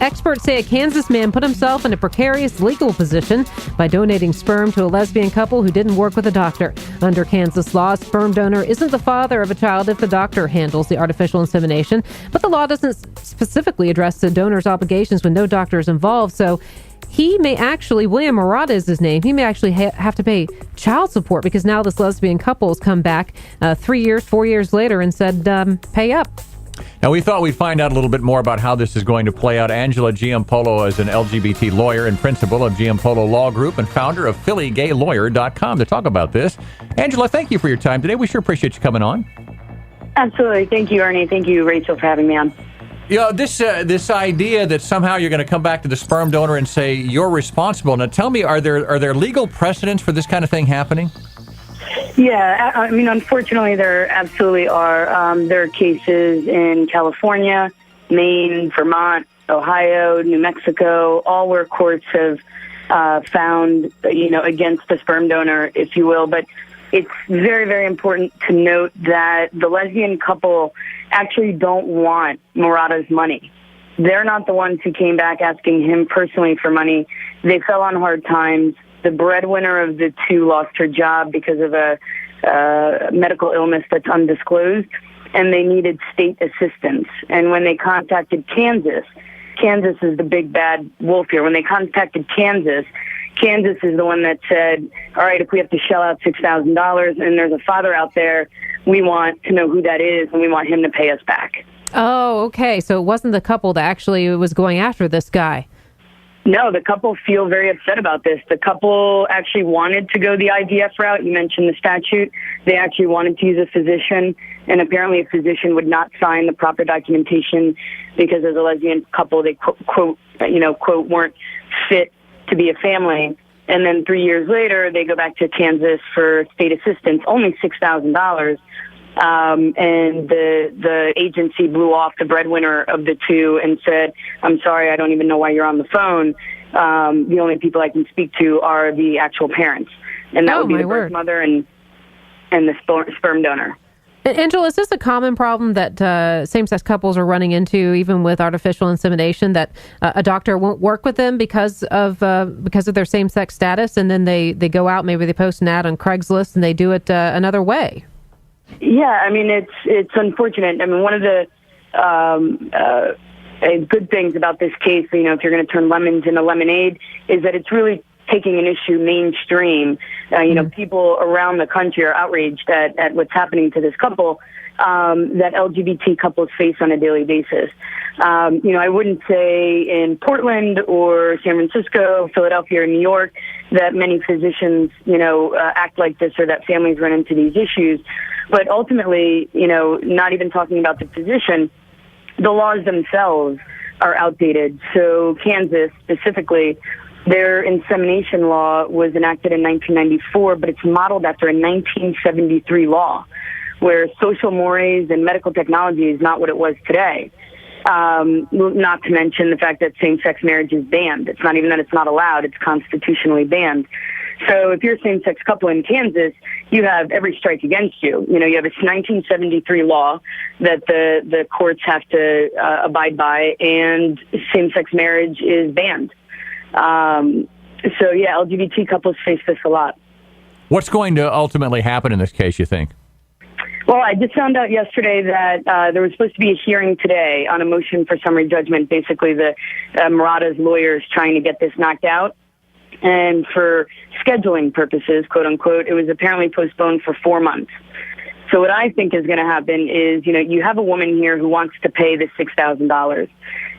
Experts say a Kansas man put himself in a precarious legal position by donating sperm to a lesbian couple who didn't work with a doctor. Under Kansas law, a sperm donor isn't the father of a child if the doctor handles the artificial insemination, but the law doesn't specifically address the donor's obligations when no doctor is involved, so he may actually, William Murata is his name, he may actually have to pay child support because now this lesbian couple has come back 3 years, 4 years later and said, pay up. Now, we thought we'd find out a little bit more about how this is going to play out. Angela Giampolo is an LGBT lawyer and principal of Giampolo Law Group and founder of PhillyGayLawyer.com to talk about this. Angela, thank you for your time today. We sure appreciate you coming on. Absolutely. Thank you, Ernie. Thank you, Rachel, for having me on. This idea that somehow you're going to come back to the sperm donor and say you're responsible. Now, tell me, are there legal precedents for this kind of thing happening? Yeah, I mean, unfortunately, there absolutely are. There are cases in California, Maine, Vermont, Ohio, New Mexico, all where courts have found, against the sperm donor, if you will. But it's very, very important to note that the lesbian couple actually don't want Murata's money. They're not the ones who came back asking him personally for money. They fell on hard times. The breadwinner of the two lost her job because of a medical illness that's undisclosed, and they needed state assistance. And when they contacted Kansas is the big bad wolf here. When they contacted Kansas is the one that said, all right, if we have to shell out $6,000 and there's a father out there, we want to know who that is and we want him to pay us back. Oh, okay. So it wasn't the couple that actually was going after this guy. No, the couple feel very upset about this. The couple actually wanted to go the IVF route. You mentioned the statute. They actually wanted to use a physician, and apparently a physician would not sign the proper documentation because as a lesbian couple, they quote, weren't fit to be a family. And then 3 years later, they go back to Kansas for state assistance, only $6,000. And the agency blew off the breadwinner of the two and said, I'm sorry, I don't even know why you're on the phone. The only people I can speak to are the actual parents. And that would be the birth mother and the sperm donor. Angela, is this a common problem that same-sex couples are running into, even with artificial insemination, that a doctor won't work with them because of their same-sex status, and then they go out, maybe they post an ad on Craigslist, and they do it another way? Yeah, I mean, it's unfortunate. I mean, one of the good things about this case, if you're going to turn lemons into lemonade, is that it's really taking an issue mainstream. People around the country are outraged at what's happening to this couple that LGBT couples face on a daily basis. I wouldn't say in Portland or San Francisco, Philadelphia, or New York that many physicians, act like this or that families run into these issues. But ultimately, not even talking about the physician, the laws themselves are outdated. So Kansas specifically, their insemination law was enacted in 1994, but it's modeled after a 1973 law where social mores and medical technology is not what it was today. Not to mention the fact that same-sex marriage is banned. It's not even that it's not allowed, it's constitutionally banned. So if you're a same-sex couple in Kansas, you have every strike against you. You have a 1973 law that the courts have to abide by, and same-sex marriage is banned. LGBT couples face this a lot. What's going to ultimately happen in this case, you think? Well, I just found out yesterday that there was supposed to be a hearing today on a motion for summary judgment. Basically, the Murata's lawyers trying to get this knocked out. And for scheduling purposes, quote unquote, it was apparently postponed for 4 months. So what I think is going to happen is, you have a woman here who wants to pay the $6,000.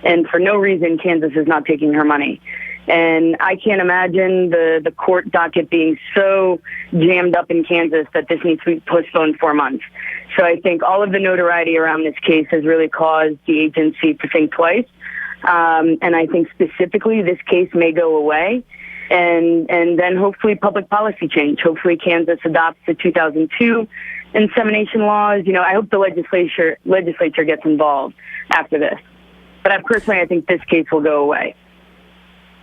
And for no reason, Kansas is not taking her money. And I can't imagine the court docket being so jammed up in Kansas that this needs to be postponed 4 months. So I think all of the notoriety around this case has really caused the agency to think twice. And I think specifically this case may go away. And then hopefully public policy change. Hopefully Kansas adopts the 2002 insemination laws. I hope the legislature gets involved after this. But I think this case will go away.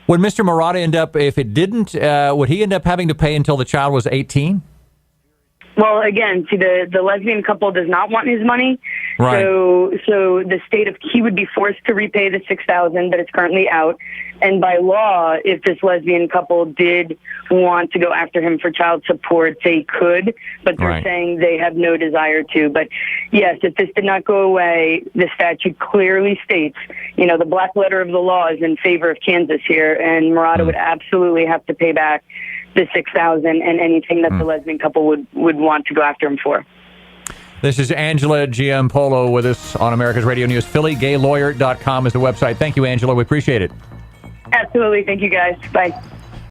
Would Mr. Murata end up, if it didn't, would he end up having to pay until the child was 18? Well, again, see, the lesbian couple does not want his money. Right. So the he would be forced to repay the $6,000 that is currently out. And by law, if this lesbian couple did want to go after him for child support, they could, but they're saying they have no desire to. But yes, if this did not go away, the statute clearly states, the black letter of the law is in favor of Kansas here, and Murata would absolutely have to pay back the $6,000 and anything that the lesbian couple would want to go after him for. This is Angela Giampolo with us on America's Radio News. PhillyGayLawyer.com is the website. Thank you, Angela. We appreciate it. Absolutely. Thank you, guys. Bye.